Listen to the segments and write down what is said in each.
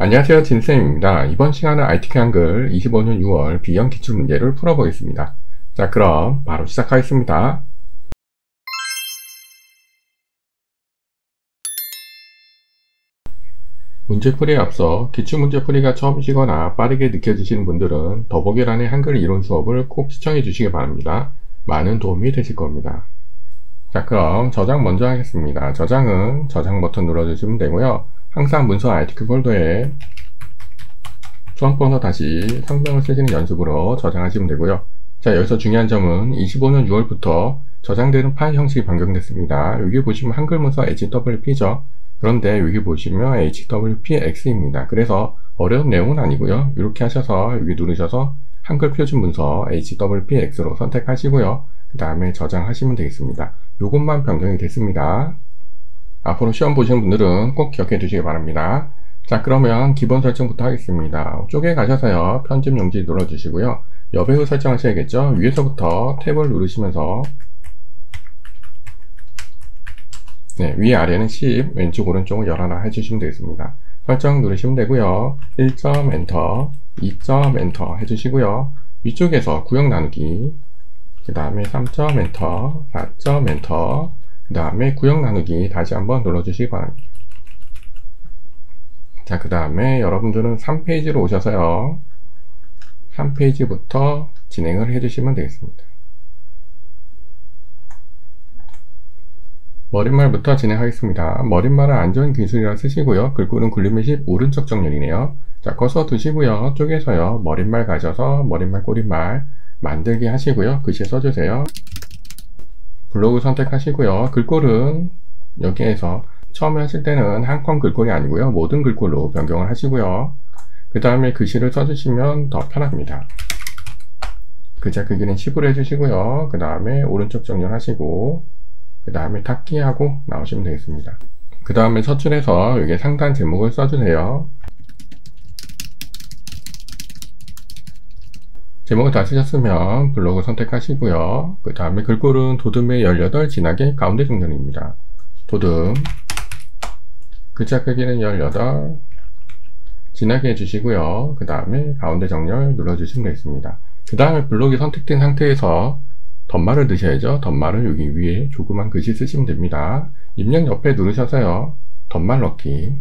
안녕하세요, 진쌤입니다. 이번 시간은 ITK 한글 25년 6월 B형 기출문제를 풀어보겠습니다. 자, 그럼 바로 시작하겠습니다. 문제풀이에 앞서 기출문제풀이가 처음이시거나 빠르게 느껴지시는 분들은 더보기란의 한글 이론 수업을 꼭 시청해 주시기 바랍니다. 많은 도움이 되실 겁니다. 자, 그럼 저장 먼저 하겠습니다. 저장은 저장 버튼 눌러주시면 되고요. 항상 문서 ITK 폴더에 수험번호 다시 성명을 쓰시는 연습으로 저장하시면 되고요. 자, 여기서 중요한 점은 25년 6월부터 저장되는 파일 형식이 변경됐습니다. 여기 보시면 한글 문서 HWP죠. 그런데 여기 보시면 HWPX입니다. 그래서 어려운 내용은 아니고요. 이렇게 하셔서 여기 누르셔서 한글 표준 문서 HWPX로 선택하시고요. 그 다음에 저장하시면 되겠습니다. 요것만 변경이 됐습니다. 앞으로 시험 보시는 분들은 꼭 기억해 두시기 바랍니다. 자, 그러면 기본 설정부터 하겠습니다. 쪽에 가셔서요, 편집 용지 눌러주시고요. 여배우 설정하셔야겠죠. 위에서부터 탭을 누르시면서 위아래는 10, 왼쪽 오른쪽은 11 해주시면 되겠습니다. 설정 누르시면 되고요. 1점 엔터, 2점 엔터 해주시고요. 위쪽에서 구역 나누기, 그 다음에 3점 엔터, 4점 엔터, 그 다음에 구역 나누기 다시 한번 눌러주시기 바랍니다. 자, 그 다음에 여러분들은 3페이지로 오셔서요, 3페이지부터 진행을 해주시면 되겠습니다. 머릿말부터 진행하겠습니다. 머릿말은 안전기술이라 쓰시고요. 글꼴은 굴림의 10 오른쪽 정렬이네요. 자, 커서 두시고요. 쪽에서요, 머릿말 가셔서 머릿말 꼬릿말 만들기 하시고요. 글씨 써주세요. 블로그 선택하시고요. 글꼴은 여기에서 처음에 하실 때는 한 건 글꼴이 아니고요. 모든 글꼴로 변경을 하시고요. 그 다음에 글씨를 써주시면 더 편합니다. 글자 크기는 10으로 해주시고요. 그 다음에 오른쪽 정렬하시고, 그 다음에 닫기하고 나오시면 되겠습니다. 그 다음에 서술해서 여기 상단 제목을 써주세요. 제목을 다 쓰셨으면 블로그 선택하시고요. 그 다음에 글꼴은 도듬의 18 진하게 가운데 정렬입니다. 도듬 글자 크기는 18 진하게 해주시고요. 그 다음에 가운데 정렬 눌러주시면 되겠습니다. 그 다음에 블록이 선택된 상태에서 덧말을 넣으셔야죠. 덧말을 여기 위에 조그만 글씨 쓰시면 됩니다. 입력 옆에 누르셔서요, 덧말 넣기,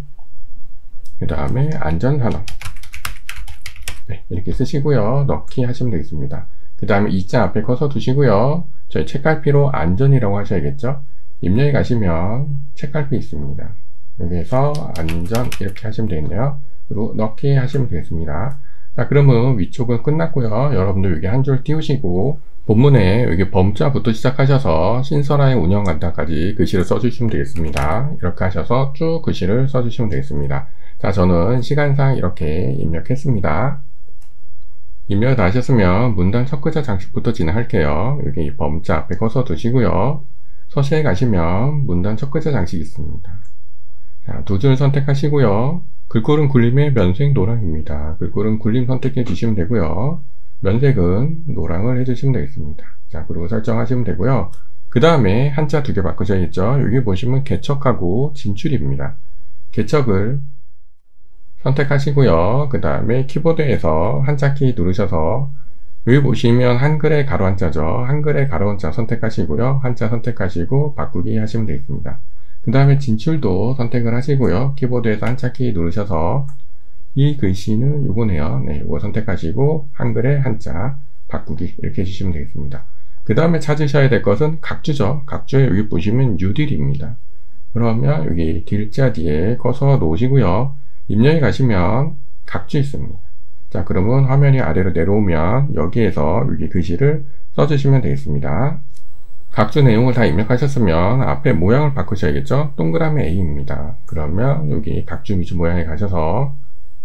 그 다음에 안전산업 이렇게 쓰시고요. 넣기 하시면 되겠습니다. 그 다음에 이자 앞에 커서 두시고요. 저희 책갈피로 안전이라고 하셔야겠죠. 입력에 가시면 책갈피 있습니다. 여기에서 안전 이렇게 하시면 되겠네요. 그리고 넣기 하시면 되겠습니다. 자, 그러면 위쪽은 끝났고요. 여러분들 여기 한 줄 띄우시고 본문에 여기 범자부터 시작하셔서 신설하의 운영간다까지 글씨를 써주시면 되겠습니다. 이렇게 하셔서 쭉 글씨를 써주시면 되겠습니다. 자, 저는 시간상 이렇게 입력했습니다. 입력을 다 하셨으면 문단 첫 글자 장식부터 진행할게요. 여기 범자 앞에 커서 두시고요. 서시에 가시면 문단 첫 글자 장식이 있습니다. 자, 두 줄 선택하시고요. 글꼴은 굴림의 면색 노랑입니다. 글꼴은 굴림 선택해 주시면 되고요. 면색은 노랑을 해주시면 되겠습니다. 자, 그리고 설정하시면 되고요. 그 다음에 한자 두 개 바꾸셔야겠죠. 여기 보시면 개척하고 진출입니다. 개척을 선택하시고요. 그 다음에 키보드에서 한자키 누르셔서 여기 보시면 한글의 가로 한자죠. 한글의 가로 한자 선택하시고요. 한자 선택하시고 바꾸기 하시면 되겠습니다. 그 다음에 진출도 선택을 하시고요. 키보드에서 한자키 누르셔서 이 글씨는 요거네요. 네, 요거 선택하시고 한글의 한자 바꾸기 이렇게 해주시면 되겠습니다. 그 다음에 찾으셔야 될 것은 각주죠. 각주에 여기 보시면 뉴딜입니다. 그러면 여기 딜자 뒤에 커서 놓으시고요. 입력에 가시면 각주 있습니다. 자, 그러면 화면이 아래로 내려오면 여기에서 여기 글씨를 써주시면 되겠습니다. 각주 내용을 다 입력하셨으면 앞에 모양을 바꾸셔야겠죠. 동그라미 A입니다. 그러면 여기 각주 위주 모양에 가셔서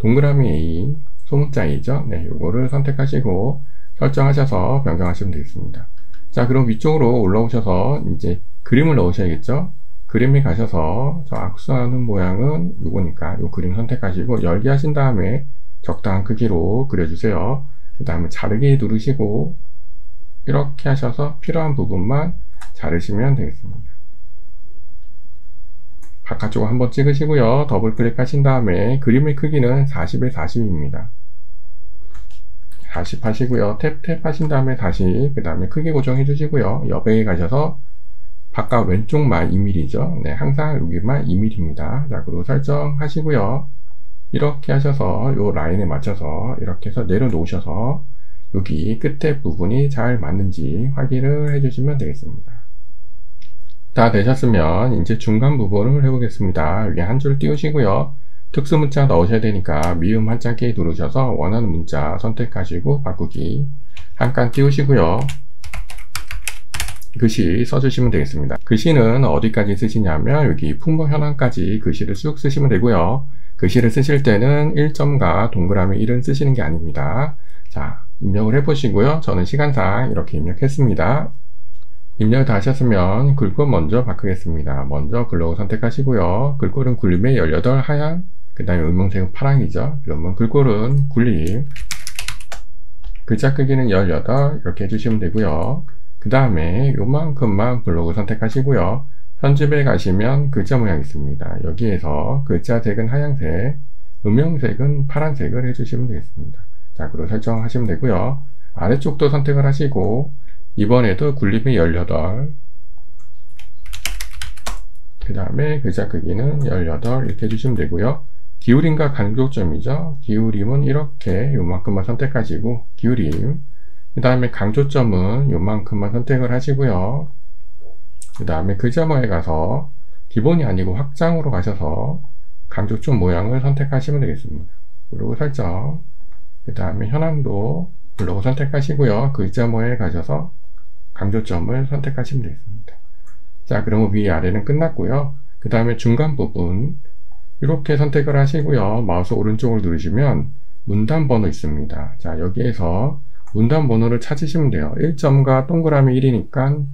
동그라미 A, 소문자 A죠. 네, 요거를 선택하시고 설정하셔서 변경하시면 되겠습니다. 자, 그럼 위쪽으로 올라오셔서 이제 그림을 넣으셔야겠죠. 그림에 가셔서 저 악수하는 모양은 요거니까 요 그림 선택하시고 열기 하신 다음에 적당한 크기로 그려주세요. 그 다음에 자르기 누르시고 이렇게 하셔서 필요한 부분만 자르시면 되겠습니다. 바깥쪽을 한번 찍으시고요. 더블 클릭하신 다음에 그림의 크기는 40에 40입니다. 40 하시고요. 탭 하신 다음에 다시 그 다음에 크기 고정해 주시고요. 여백에 가셔서 바깥 왼쪽만 2mm죠. 네, 항상 여기만 2mm입니다. 자, 그리고 설정하시고요. 이렇게 하셔서 요 라인에 맞춰서 이렇게 해서 내려놓으셔서 여기 끝에 부분이 잘 맞는지 확인을 해주시면 되겠습니다. 다 되셨으면 이제 중간 부분을 해보겠습니다. 여기 한 줄 띄우시고요. 특수 문자 넣으셔야 되니까 미음 한자키 누르셔서 원하는 문자 선택하시고 바꾸기 한 칸 띄우시고요. 글씨 써주시면 되겠습니다. 글씨는 어디까지 쓰시냐면 여기 풍부 현황까지 글씨를 쭉 쓰시면 되고요. 글씨를 쓰실 때는 1점과 동그라미 1은 쓰시는 게 아닙니다. 자, 입력을 해보시고요. 저는 시간상 이렇게 입력했습니다. 입력을 다 하셨으면 글꼴 먼저 바꾸겠습니다. 먼저 글로우 선택하시고요. 글꼴은 굴림의 18 하얀, 그 다음에 음영색은 파랑이죠. 그러면 글꼴은 굴림, 글자 크기는 18 이렇게 해주시면 되고요. 그 다음에 요만큼만 블록을 선택하시고요. 편집에 가시면 글자 모양이 있습니다. 여기에서 글자 색은 하얀색, 음영색은 파란색을 해주시면 되겠습니다. 자, 그리고 설정하시면 되고요. 아래쪽도 선택을 하시고 이번에도 굴림이 18, 그 다음에 글자 크기는 18 이렇게 해주시면 되고요. 기울임과 강조점이죠. 기울임은 이렇게 요만큼만 선택하시고 기울임, 그 다음에 강조점은 요만큼만 선택을 하시고요. 그 다음에 글자 모양에 가서 기본이 아니고 확장으로 가셔서 강조점 모양을 선택하시면 되겠습니다. 그리고 설정, 그 다음에 현황도 블록을 선택하시고요. 글자 모양에 가셔서 강조점을 선택하시면 되겠습니다. 자, 그러면 위아래는 끝났고요. 그 다음에 중간 부분 이렇게 선택을 하시고요. 마우스 오른쪽을 누르시면 문단 번호 있습니다. 자, 여기에서 문단 번호를 찾으시면 돼요. 1점과 동그라미 1이니까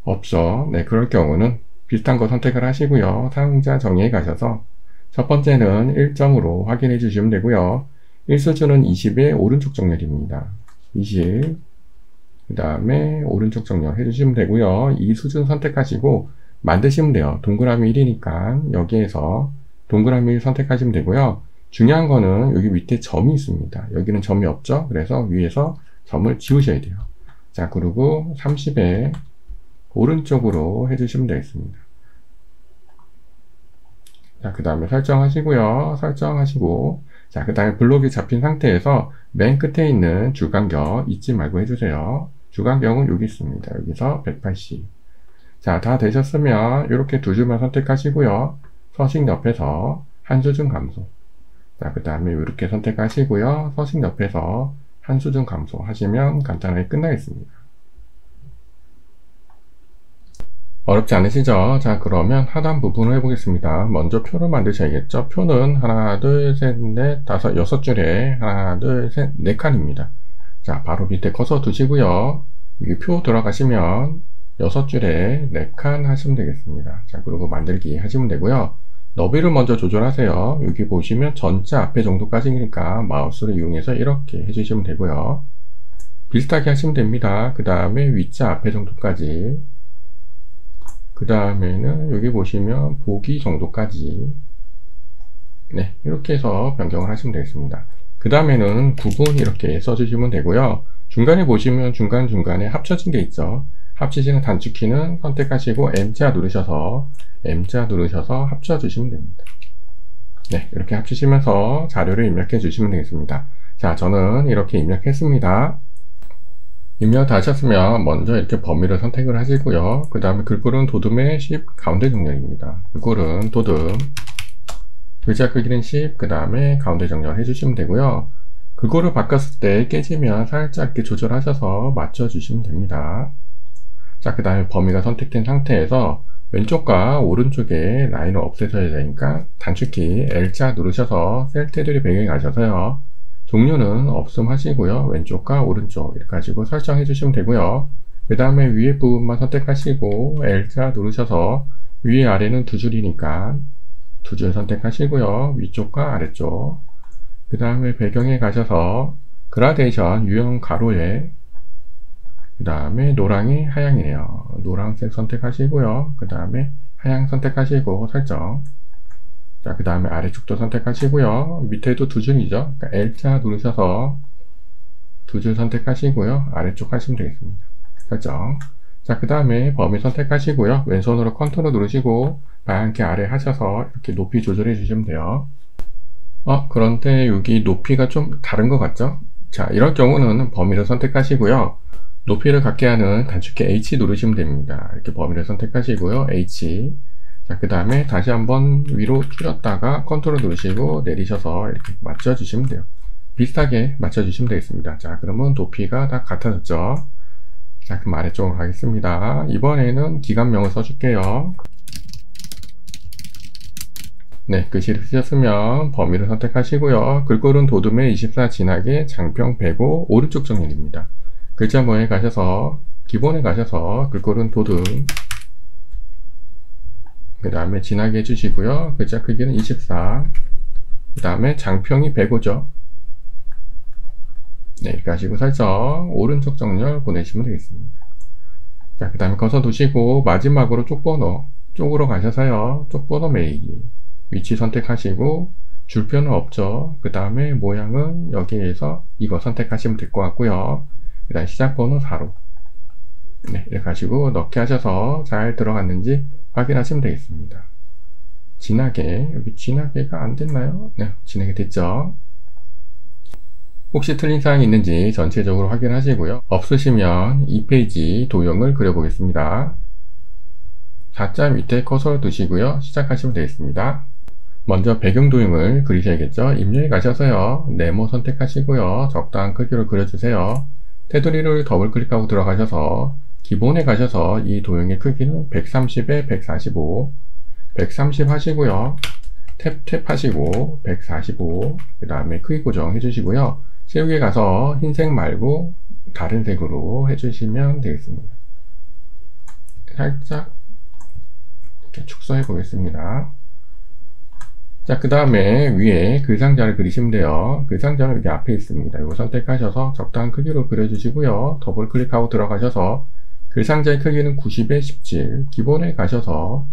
없죠. 네, 그럴 경우는 비슷한 거 선택을 하시고요. 사용자 정의에 가셔서 첫 번째는 1점으로 확인해 주시면 되고요. 1수준은 20의 오른쪽 정렬입니다. 20, 그 다음에 오른쪽 정렬 해주시면 되고요. 2수준 선택하시고 만드시면 돼요. 동그라미 1이니까 여기에서 동그라미 1 선택하시면 되고요. 중요한 거는 여기 밑에 점이 있습니다. 여기는 점이 없죠. 그래서 위에서 점을 지우셔야 돼요. 자, 그리고 30에 오른쪽으로 해주시면 되겠습니다. 자, 그 다음에 설정하시고요. 설정하시고, 자, 그 다음에 블록이 잡힌 상태에서 맨 끝에 있는 주간격 잊지 말고 해주세요. 주간격은 여기 있습니다. 여기서 180. 자, 다 되셨으면 이렇게 두 줄만 선택하시고요. 서식 옆에서 한 수준 감소. 자, 그 다음에 이렇게 선택하시고요. 서식 옆에서 한 수준 감소 하시면 간단하게 끝나겠습니다. 어렵지 않으시죠? 자, 그러면 하단 부분을 해보겠습니다. 먼저 표를 만드셔야겠죠? 표는 하나, 둘, 셋, 넷, 다섯, 6줄에 하나, 둘, 셋, 4칸입니다. 자, 바로 밑에 커서 두시고요. 여기 표 들어가시면 6줄에 4칸 하시면 되겠습니다. 자, 그리고 만들기 하시면 되고요. 너비를 먼저 조절하세요. 여기 보시면 전자 앞에 정도까지니까 마우스를 이용해서 이렇게 해주시면 되고요. 비슷하게 하시면 됩니다. 그 다음에 위자 앞에 정도까지, 그 다음에는 여기 보시면 보기 정도까지, 네, 이렇게 해서 변경을 하시면 되겠습니다. 그 다음에는 구분 이렇게 써주시면 되고요. 중간에 보시면 중간중간에 합쳐진 게 있죠. 합치시는 단축키는 선택하시고 M자 누르셔서 합쳐주시면 됩니다. 네, 이렇게 합치시면서 자료를 입력해 주시면 되겠습니다. 자, 저는 이렇게 입력했습니다. 입력 다 하셨으면 먼저 이렇게 범위를 선택을 하시고요. 그 다음에 글꼴은 도둠의 10 가운데 정렬입니다. 글꼴은 도둠, 글자 크기는 10, 그 다음에 가운데 정렬 해주시면 되고요. 글꼴을 바꿨을 때 깨지면 살짝 이렇게 조절하셔서 맞춰주시면 됩니다. 자, 그 다음에 범위가 선택된 상태에서 왼쪽과 오른쪽에 라인을 없애셔야 되니까 단축키 L자 누르셔서 셀 테두리 배경에 가셔서요. 종류는 없음 하시고요. 왼쪽과 오른쪽 이렇게 하시고 설정해 주시면 되고요. 그 다음에 위에 부분만 선택하시고 L자 누르셔서 위에 아래는 두 줄이니까 두 줄 선택하시고요. 위쪽과 아래쪽, 그 다음에 배경에 가셔서 그라데이션 유형 가로에, 그 다음에 노랑이 하양이네요. 노란색 선택하시고요. 그 다음에 하향 선택하시고 설정. 자, 그 다음에 아래쪽도 선택하시고요. 밑에도 두 줄이죠. 그러니까 L자 누르셔서 두 줄 선택하시고요. 아래쪽 하시면 되겠습니다. 설정. 자, 그 다음에 범위 선택하시고요. 왼손으로 컨트롤 누르시고 방향키 아래 하셔서 이렇게 높이 조절해 주시면 돼요. 그런데 여기 높이가 좀 다른 것 같죠? 자, 이럴 경우는 범위를 선택하시고요. 높이를 갖게 하는 단축키 H 누르시면 됩니다. 이렇게 범위를 선택하시고요. H. 자, 그 다음에 다시 한번 위로 줄였다가 컨트롤 누르시고 내리셔서 이렇게 맞춰주시면 돼요. 비슷하게 맞춰주시면 되겠습니다. 자, 그러면 높이가 다 같아졌죠? 자, 그럼 아래쪽으로 가겠습니다. 이번에는 기관명을 써줄게요. 네, 글씨를 쓰셨으면 범위를 선택하시고요. 글꼴은 도둠의 24 진하게 장평 105 오른쪽 정렬입니다. 글자 모양에 가셔서 기본에 가셔서 글꼴은 도둠, 그 다음에 진하게 해주시고요. 글자 크기는 24, 그 다음에 장평이 105죠. 네, 이렇게 하시고 설정, 오른쪽 정렬 보내시면 되겠습니다. 자, 그 다음에 커서 두시고 마지막으로 쪽번호 쪽으로 가셔서요. 쪽번호 매기기 위치 선택하시고 줄표는 없죠. 그 다음에 모양은 여기에서 이거 선택하시면 될 것 같고요. 그 다음 시작번호 4로 네, 이렇게 하시고 넣기 하셔서 잘 들어갔는지 확인하시면 되겠습니다. 진하게, 여기 진하게가 안 됐나요? 네, 진하게 됐죠. 혹시 틀린 사항이 있는지 전체적으로 확인하시고요. 없으시면 2페이지 도형을 그려보겠습니다. 4자 밑에 커서를 두시고요. 시작하시면 되겠습니다. 먼저 배경 도형을 그리셔야겠죠. 입력에 가셔서요. 네모 선택하시고요. 적당한 크기로 그려주세요. 테두리를 더블 클릭하고 들어가셔서 기본에 가셔서 이 도형의 크기는 130에 145, 130 하시고요. 탭 하시고 145, 그 다음에 크기 고정 해주시고요. 채우기에 가서 흰색 말고 다른 색으로 해주시면 되겠습니다. 살짝 이렇게 축소해 보겠습니다. 자, 그 다음에 위에 글상자를 그리시면 돼요. 글상자는 여기 앞에 있습니다. 이거 선택하셔서 적당한 크기로 그려주시고요. 더블 클릭하고 들어가셔서 글상자의 크기는 90에 17, 기본에 가셔서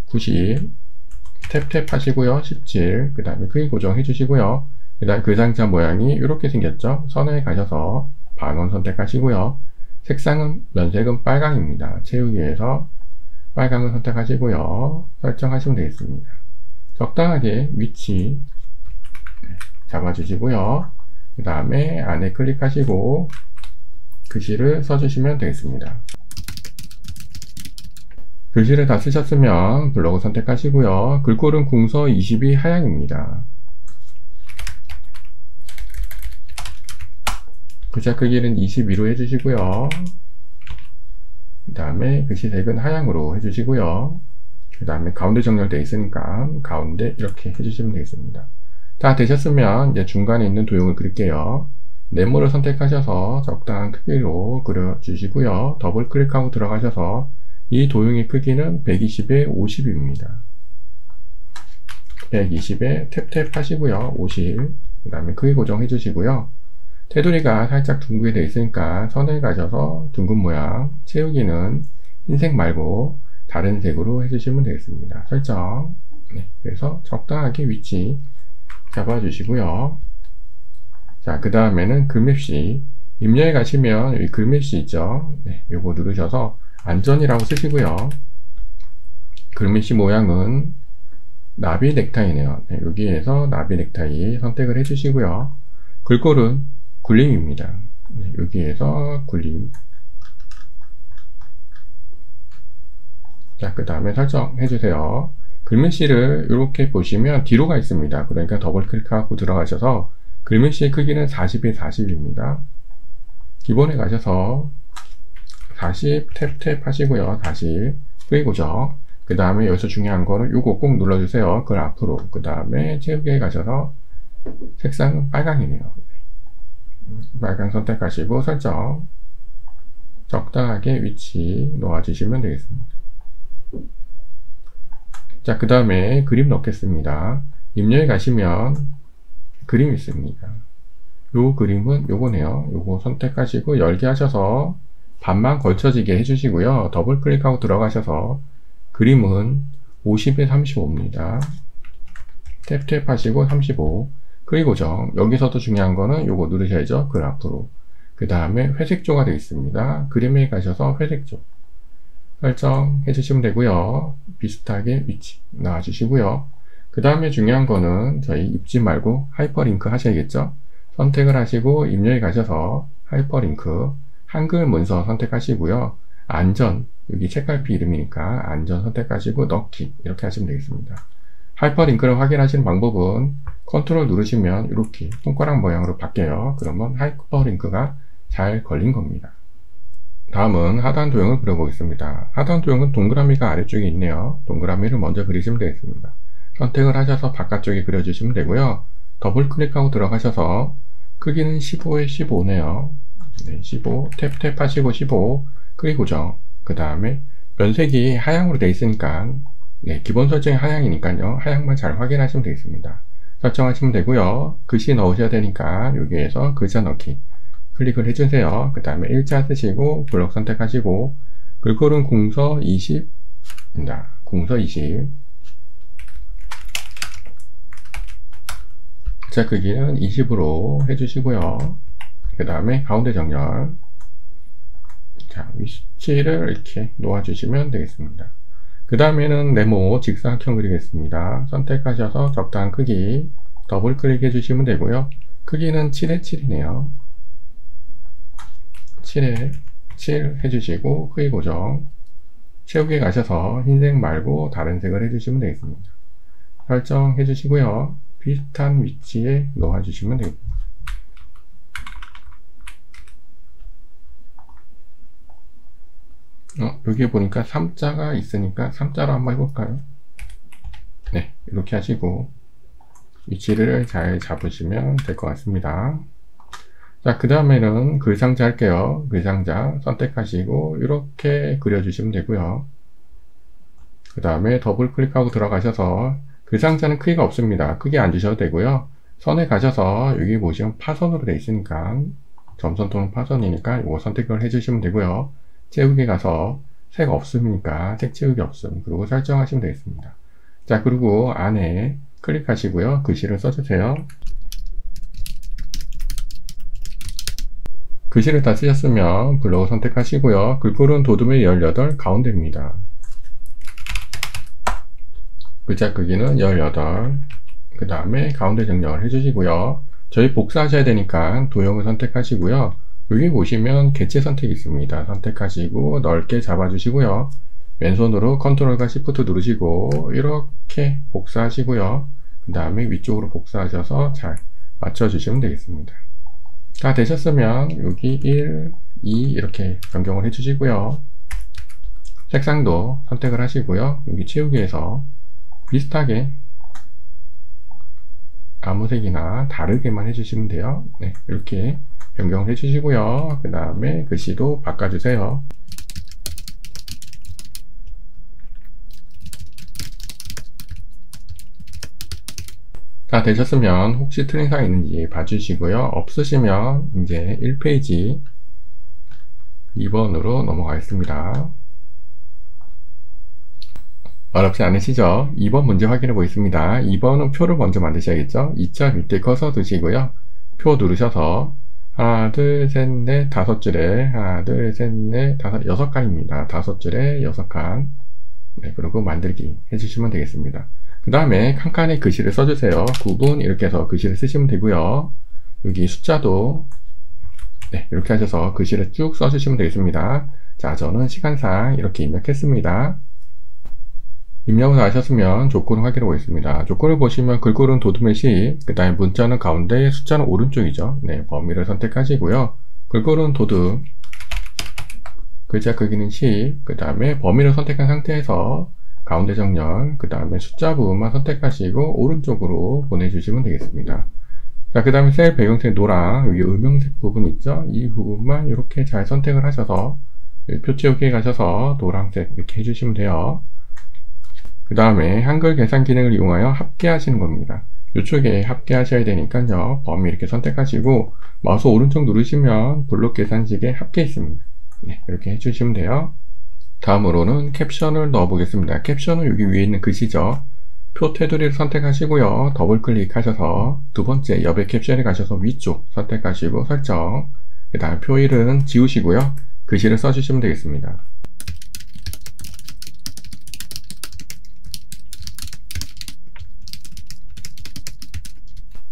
90, 탭 하시고요. 17, 그 다음에 크기 고정해 주시고요. 그 다음 글상자 모양이 이렇게 생겼죠. 선에 가셔서 반원 선택하시고요. 색상은 면색은 빨강입니다. 채우기에서 빨강을 선택하시고요. 설정하시면 되겠습니다. 적당하게 위치 잡아주시고요. 그 다음에 안에 클릭하시고 글씨를 써주시면 되겠습니다. 글씨를 다 쓰셨으면 블록을 선택하시고요. 글꼴은 궁서 22 하향입니다. 글자 크기는 22로 해주시고요. 그 다음에 글씨 색은 하향으로 해주시고요. 그 다음에 가운데 정렬되어 있으니까 가운데 이렇게 해주시면 되겠습니다. 다 되셨으면 이제 중간에 있는 도형을 그릴게요. 네모를 선택하셔서 적당한 크기로 그려주시고요. 더블 클릭하고 들어가셔서 이 도형의 크기는 120에 50입니다. 120에 탭 하시고요. 50, 그 다음에 크기 고정해 주시고요. 테두리가 살짝 둥글게 되어 있으니까 선에 가셔서 둥근 모양, 채우기는 흰색 말고 다른 색으로 해주시면 되겠습니다. 설정. 네, 그래서 적당하게 위치 잡아주시고요. 자, 그 다음에는 글맵시. 입력에 가시면 여기 글맵시 있죠. 네, 요거 누르셔서 안전이라고 쓰시고요. 글맵시 모양은 나비 넥타이네요. 네, 여기에서 나비 넥타이 선택을 해주시고요. 글꼴은 굴림입니다. 네, 여기에서 굴림. 자, 그 다음에 설정해주세요. 글씨를 이렇게 보시면 뒤로가 있습니다. 그러니까 더블 클릭하고 들어가셔서 글씨의 크기는 40에 40입니다. 기본에 가셔서 40 탭 하시고요. 40 크기 고정. 그 다음에 여기서 중요한 거는 요거 꼭 눌러주세요. 그걸 앞으로. 그 다음에 채우기에 가셔서 색상은 빨강이네요. 빨강 선택하시고 설정. 적당하게 위치 놓아주시면 되겠습니다. 자, 그 다음에 그림 넣겠습니다. 입력에 가시면 그림이 있습니다. 요 그림은 요거네요. 요거 선택하시고 열기 하셔서 반만 걸쳐지게 해주시고요. 더블 클릭하고 들어가셔서 그림은 50에 35입니다. 탭탭 하시고 35. 그리고죠, 여기서도 중요한 거는 요거 누르셔야죠. 그래프로. 그 다음에 회색조가 되어 있습니다. 그림에 가셔서 회색조 설정해 주시면 되고요. 비슷하게 위치 나와주시고요. 그 다음에 중요한 거는 저희 입지 말고 하이퍼링크 하셔야겠죠. 선택을 하시고 입력에 가셔서 하이퍼링크 한글 문서 선택하시고요. 안전, 여기 책갈피 이름이니까 안전 선택하시고 넣기 이렇게 하시면 되겠습니다. 하이퍼링크를 확인하시는 방법은 컨트롤 누르시면 이렇게 손가락 모양으로 바뀌어요. 그러면 하이퍼링크가 잘 걸린 겁니다. 다음은 하단 도형을 그려보겠습니다. 하단 도형은 동그라미가 아래쪽에 있네요. 동그라미를 먼저 그리시면 되겠습니다. 선택을 하셔서 바깥쪽에 그려주시면 되고요. 더블 클릭하고 들어가셔서 크기는 15에 15네요. 네, 15. 탭탭 하시고 15. 그리고죠, 그 다음에 면색이 하향으로 되어 있으니까 네, 기본 설정이 하향이니까요. 하향만 잘 확인하시면 되겠습니다. 설정하시면 되고요. 글씨 넣으셔야 되니까 여기에서 글자 넣기 클릭을 해주세요. 그 다음에 일자 쓰시고 블록 선택하시고 글꼴은 궁서 20입니다. 궁서 20. 글자 크기는 20으로 해주시고요. 그 다음에 가운데 정렬. 자, 위치를 이렇게 놓아주시면 되겠습니다. 그 다음에는 네모 직사각형 그리겠습니다. 선택하셔서 적당한 크기 더블 클릭해 주시면 되고요. 크기는 7에 7이네요. 7에 7 해주시고 크기 고정. 채우기에 가셔서 흰색 말고 다른 색을 해주시면 되겠습니다. 설정해 주시고요. 비슷한 위치에 놓아주시면 되겠습니다. 여기 보니까 3자가 있으니까 3자로 한번 해볼까요? 네, 이렇게 하시고 위치를 잘 잡으시면 될 것 같습니다. 자, 그 다음에는 글상자 할게요. 글상자 선택하시고 이렇게 그려주시면 되고요. 그 다음에 더블 클릭하고 들어가셔서 글상자는 크기가 없습니다. 크게 안 주셔도 되고요. 선에 가셔서 여기 보시면 파선으로 되어 있으니까 점선 또는 파선이니까 이거 선택을 해주시면 되고요. 채우기 가서 색 없음이니까 색 채우기 없음, 그리고 설정하시면 되겠습니다. 자, 그리고 안에 클릭하시고요. 글씨를 써주세요. 글씨를 다 쓰셨으면 블로그 선택하시고요. 글꼴은 도둠의 18 가운데입니다. 글자 크기는 18. 그 다음에 가운데 정렬 해주시고요. 저희 복사하셔야 되니까 도형을 선택하시고요. 여기 보시면 개체 선택이 있습니다. 선택하시고 넓게 잡아주시고요. 왼손으로 컨트롤과 시프트 누르시고 이렇게 복사하시고요. 그 다음에 위쪽으로 복사하셔서 잘 맞춰주시면 되겠습니다. 다 되셨으면 여기 1, 2 이렇게 변경을 해주시고요. 색상도 선택을 하시고요. 여기 채우기에서 비슷하게 아무 색이나 다르게만 해주시면 돼요. 네, 이렇게 변경을 해주시고요. 그 다음에 글씨도 바꿔주세요. 다 되셨으면 혹시 틀린 사항이 있는지 봐주시고요. 없으시면 이제 1페이지 2번으로 넘어가겠습니다. 어렵지 않으시죠? 2번 문제 확인해 보겠습니다. 2번은 표를 먼저 만드셔야겠죠? 2자 밑에 커서 두시고요. 표 누르셔서 하나, 둘, 셋, 넷, 5줄에 하나, 둘, 셋, 넷, 6칸입니다. 5줄에 6칸. 네, 그리고 만들기 해주시면 되겠습니다. 그 다음에 칸칸에 글씨를 써주세요. 9분 이렇게 해서 글씨를 쓰시면 되고요. 여기 숫자도 네, 이렇게 하셔서 글씨를 쭉 써주시면 되겠습니다. 자, 저는 시간상 이렇게 입력했습니다. 입력을 다 하셨으면 조건을 확인해 보겠습니다. 조건을 보시면 글꼴은 도둠의 10, 그 다음에 문자는 가운데, 숫자는 오른쪽이죠. 네, 범위를 선택하시고요. 글꼴은 도둠, 글자 크기는 10, 그 다음에 범위를 선택한 상태에서 가운데 정렬, 그 다음에 숫자 부분만 선택하시고 오른쪽으로 보내주시면 되겠습니다. 자, 그 다음에 셀 배경색 노랑, 여기 음영색 부분 있죠? 이 부분만 이렇게 잘 선택을 하셔서 표 채우기에 가셔서 노란색 이렇게 해주시면 돼요. 그 다음에 한글 계산 기능을 이용하여 합계하시는 겁니다. 이쪽에 합계하셔야 되니까요. 범위 이렇게 선택하시고 마우스 오른쪽 누르시면 블록 계산식에 합계 있습니다. 네, 이렇게 해주시면 돼요. 다음으로는 캡션을 넣어 보겠습니다. 캡션은 여기 위에 있는 글씨죠. 표 테두리를 선택하시고요. 더블 클릭하셔서 두 번째 여백 캡션에 가셔서 위쪽 선택하시고 설정, 그 다음 표 이름 지우시고요. 글씨를 써주시면 되겠습니다.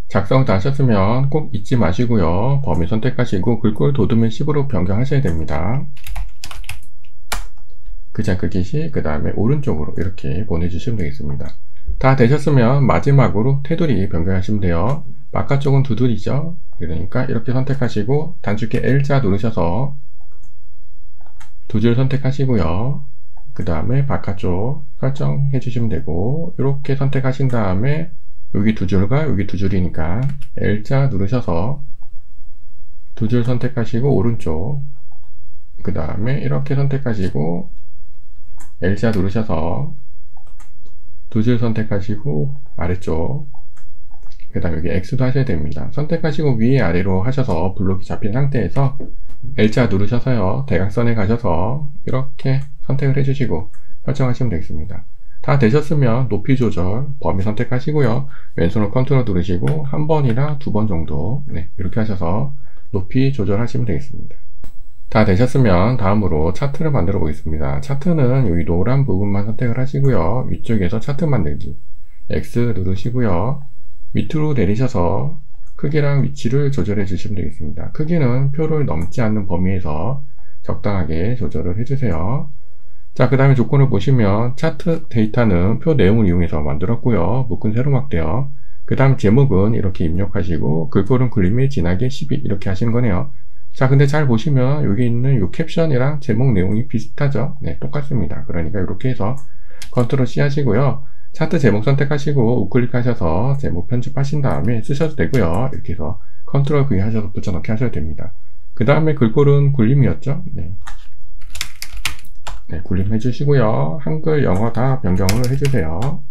작성을 다 하셨으면 꼭 잊지 마시고요. 범위 선택하시고 글꼴 도두면 10으로 변경하셔야 됩니다. 글자 크기 10, 그 다음에 오른쪽으로 이렇게 보내주시면 되겠습니다. 다 되셨으면 마지막으로 테두리 변경하시면 돼요. 바깥쪽은 두들이죠. 그러니까 이렇게 선택하시고 단축키 L자 누르셔서 두 줄 선택하시고요. 그 다음에 바깥쪽 설정해 주시면 되고, 이렇게 선택하신 다음에 여기 두 줄과 여기 두 줄이니까 L자 누르셔서 두 줄 선택하시고 오른쪽, 그 다음에 이렇게 선택하시고 L자 누르셔서 두 줄 선택하시고 아래쪽, 그 다음에 여기 X도 하셔야 됩니다. 선택하시고 위에 아래로 하셔서 블록이 잡힌 상태에서 L자 누르셔서요, 대각선에 가셔서 이렇게 선택을 해주시고 설정하시면 되겠습니다. 다 되셨으면 높이 조절, 범위 선택하시고요, 왼손으로 컨트롤 누르시고 한 번이나 두 번 정도, 이렇게 하셔서 높이 조절하시면 되겠습니다. 다 되셨으면 다음으로 차트를 만들어 보겠습니다. 차트는 여기 노란 부분만 선택을 하시고요, 위쪽에서 차트 만들기 X 누르시고요, 밑으로 내리셔서 크기랑 위치를 조절해 주시면 되겠습니다. 크기는 표를 넘지 않는 범위에서 적당하게 조절을 해주세요. 자, 그 다음에 조건을 보시면 차트 데이터는 표 내용을 이용해서 만들었고요, 묶은 세로막대요. 그 다음 제목은 이렇게 입력하시고 글꼴은 굴림이 진하게 12 이렇게 하시는 거네요. 자, 근데 잘 보시면 여기 있는 이 캡션이랑 제목 내용이 비슷하죠. 똑같습니다. 그러니까 이렇게 해서 컨트롤 C 하시고요, 차트 제목 선택하시고 우클릭하셔서 제목 편집하신 다음에 쓰셔도 되고요, 이렇게 해서 컨트롤 V 하셔서 붙여넣기 하셔도 됩니다. 그 다음에 글꼴은 굴림이었죠. 굴림 해주시고요, 한글 영어 다 변경을 해주세요.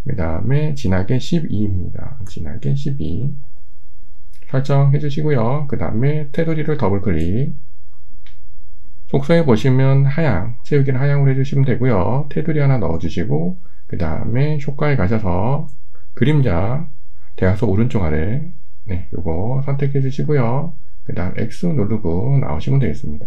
그 다음에 진하게 12입니다. 진하게 12 설정해 주시고요. 그 다음에 테두리를 더블 클릭, 속성에 보시면 하향, 채우기는 하향으로 해주시면 되고요, 테두리 하나 넣어주시고 그 다음에 효과에 가셔서 그림자 대각선 오른쪽 아래 요거 선택해 주시고요. 그 다음 X 누르고 나오시면 되겠습니다.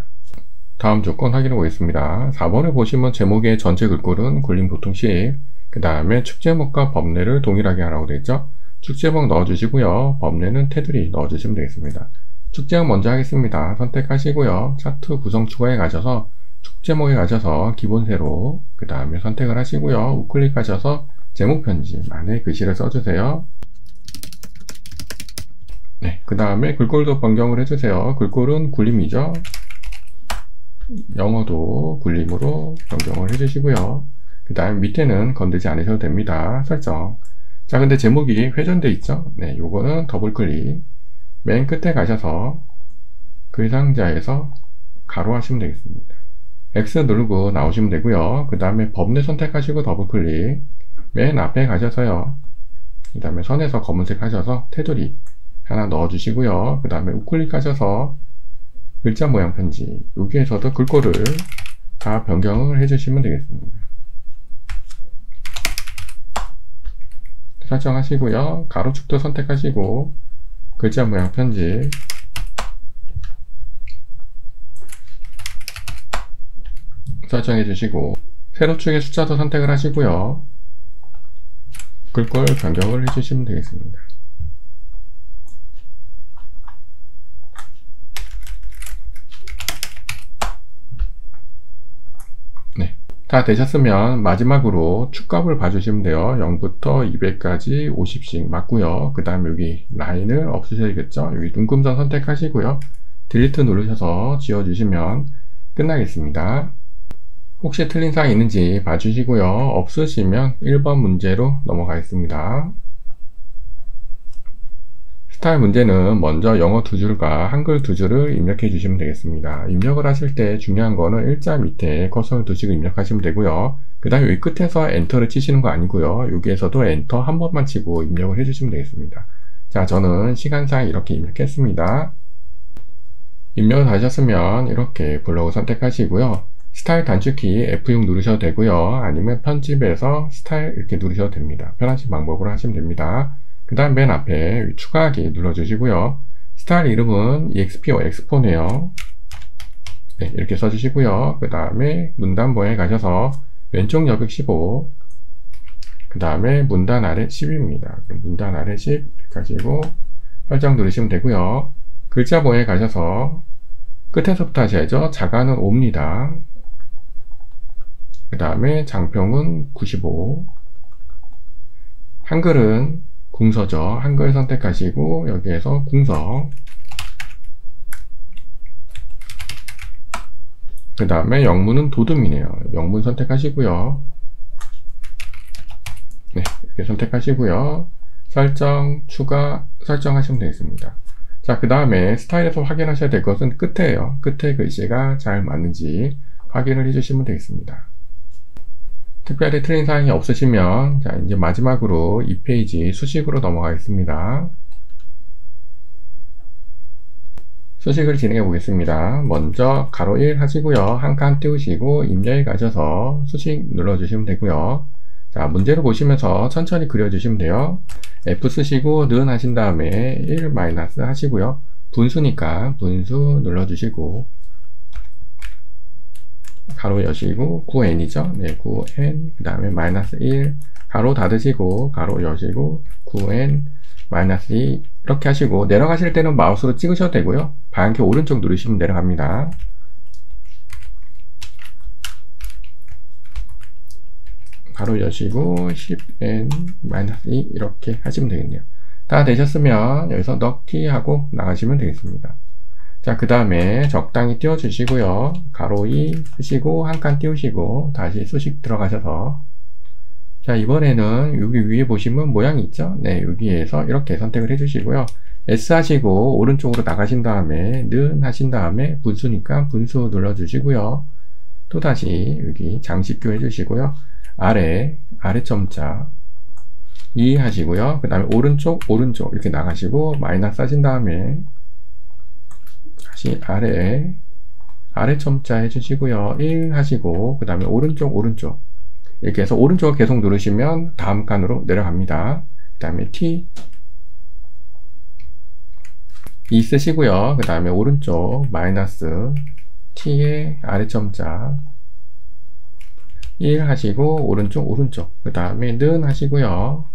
다음 조건 확인해 보겠습니다. 4번에 보시면 제목의 전체 글꼴은 굴림 보통 10, 그 다음에 축제목과 범례를 동일하게 하라고 되어 있죠. 축제목 넣어주시고요, 범례는 테두리 넣어주시면 되겠습니다. 축제목 먼저 하겠습니다. 선택하시고요, 차트 구성 추가에 가셔서 축제목에 가셔서 기본 세로, 그 다음에 선택을 하시고요, 우클릭하셔서 제목 편집 안에 글씨를 써주세요. 그 다음에 글꼴도 변경을 해주세요. 글꼴은 굴림이죠. 영어도 굴림으로 변경을 해주시고요. 그 다음 밑에는 건들지 않으셔도 됩니다. 설정. 자, 근데 제목이 회전돼 있죠. 요거는 더블 클릭, 맨 끝에 가셔서 글 상자에서 가로 하시면 되겠습니다. X 누르고 나오시면 되고요. 그 다음에 범례 선택하시고 더블 클릭, 맨 앞에 가셔서요, 그 다음에 선에서 검은색 하셔서 테두리 하나 넣어주시고요. 그 다음에 우클릭 하셔서 글자 모양 편집, 여기에서도 글꼴을 다 변경을 해주시면 되겠습니다. 설정하시고요, 가로축도 선택하시고 글자 모양 편집, 설정해 주시고 세로축의 숫자도 선택을 하시고요, 글꼴 변경을 해주시면 되겠습니다. 다 되셨으면 마지막으로 축값을 봐주시면 돼요. 0부터 200까지 50씩 맞고요. 그 다음에 여기 라인을 없으셔야겠죠. 여기 눈금선 선택하시고요, 딜리트 누르셔서 지워주시면 끝나겠습니다. 혹시 틀린 사항이 있는지 봐주시고요, 없으시면 1번 문제로 넘어가겠습니다. 스타일 문제는 먼저 영어 두 줄과 한글 두 줄을 입력해 주시면 되겠습니다. 입력을 하실 때 중요한 거는 일자 밑에 커서를 두시고 입력하시면 되고요. 그 다음에 여기 끝에서 엔터를 치시는 거 아니고요, 여기에서도 엔터 한 번만 치고 입력을 해 주시면 되겠습니다. 자, 저는 시간상 이렇게 입력했습니다. 입력을 하셨으면 이렇게 블로그 선택하시고요, 스타일 단축키 F6 누르셔도 되고요. 아니면 편집에서 스타일 이렇게 누르셔도 됩니다. 편하신 방법으로 하시면 됩니다. 그 다음 맨 앞에 추가하기 눌러주시고요. 스타일 이름은 EXP와 X4네요. 네, 이렇게 써주시고요. 그 다음에 문단모에 가셔서 왼쪽 여백 15, 그 다음에 문단 아래 10입니다. 문단 아래 10 이렇게 하시고 설정 누르시면 되고요. 글자모에 가셔서 끝에서부터 하셔야죠. 자가는 5입니다. 그 다음에 장평은 95, 한글은 궁서죠. 한글 선택하시고 여기에서 궁서, 그 다음에 영문은 도둠이네요. 영문 선택하시고요. 네, 이렇게 선택하시고요. 설정, 추가, 설정하시면 되겠습니다. 자, 그 다음에 스타일에서 확인하셔야 될 것은 끝에요. 끝에 글씨가 잘 맞는지 확인을 해주시면 되겠습니다. 특별히 틀린 사항이 없으시면, 자, 이제 마지막으로 이 페이지 수식으로 넘어가겠습니다. 수식을 진행해 보겠습니다. 먼저 가로 1 하시고요. 한 칸 띄우시고 입력에 가셔서 수식 눌러주시면 되고요. 자, 문제를 보시면서 천천히 그려주시면 돼요. F 쓰시고 는 하신 다음에 1 마이너스 하시고요. 분수니까 분수 눌러주시고 가로 여시고 9n이죠. 네, 9n 그 다음에 마이너스 1 가로 닫으시고 가로 여시고 9n 마이너스 2 이렇게 하시고 내려가실 때는 마우스로 찍으셔도 되고요. 방향키 오른쪽 누르시면 내려갑니다. 가로 여시고 10n 마이너스 2 이렇게 하시면 되겠네요. 다 되셨으면 여기서 넣기 하고 나가시면 되겠습니다. 자, 그 다음에 적당히 띄워주시고요. 가로 2 쓰시고 한 칸 띄우시고 다시 수식 들어가셔서, 자, 이번에는 여기 위에 보시면 모양이 있죠? 네, 여기에서 이렇게 선택을 해주시고요. S 하시고 오른쪽으로 나가신 다음에 는 하신 다음에 분수니까 분수 눌러주시고요. 또다시 여기 장식교 해주시고요. 아래점자 2 하시고요. 그 다음에 오른쪽 이렇게 나가시고 마이너스 하신 다음에 다시 아래점자 해주시고요. 1 하시고 그 다음에 오른쪽 이렇게 해서 오른쪽을 계속 누르시면 다음 칸으로 내려갑니다. 그 다음에 T 2 쓰시고요. 그 다음에 오른쪽 마이너스 T의 아래점자 1 하시고 오른쪽 그 다음에 는 하시고요.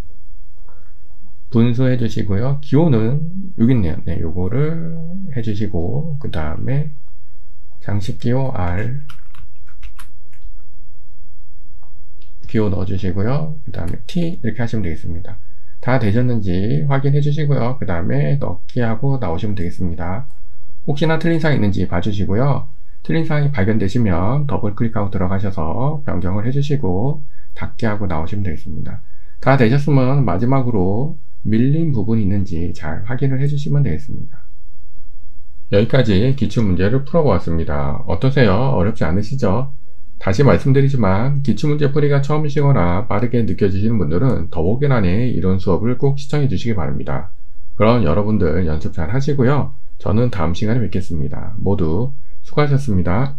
분수 해주시고요. 기호는 여기 있네요. 네, 요거를 해주시고 그 다음에 장식기호 R 기호 넣어주시고요. 그 다음에 T 이렇게 하시면 되겠습니다. 다 되셨는지 확인해 주시고요. 그 다음에 넣기 하고 나오시면 되겠습니다. 혹시나 틀린 사항이 있는지 봐주시고요. 틀린 사항이 발견되시면 더블 클릭하고 들어가셔서 변경을 해주시고 닫기 하고 나오시면 되겠습니다. 다 되셨으면 마지막으로 밀린 부분이 있는지 잘 확인을 해주시면 되겠습니다. 여기까지 기출문제를 풀어보았습니다. 어떠세요? 어렵지 않으시죠? 다시 말씀드리지만 기출문제 풀이가 처음이시거나 빠르게 느껴지시는 분들은 더보기란에 이론 수업을 꼭 시청해 주시기 바랍니다. 그럼 여러분들 연습 잘 하시고요. 저는 다음 시간에 뵙겠습니다. 모두 수고하셨습니다.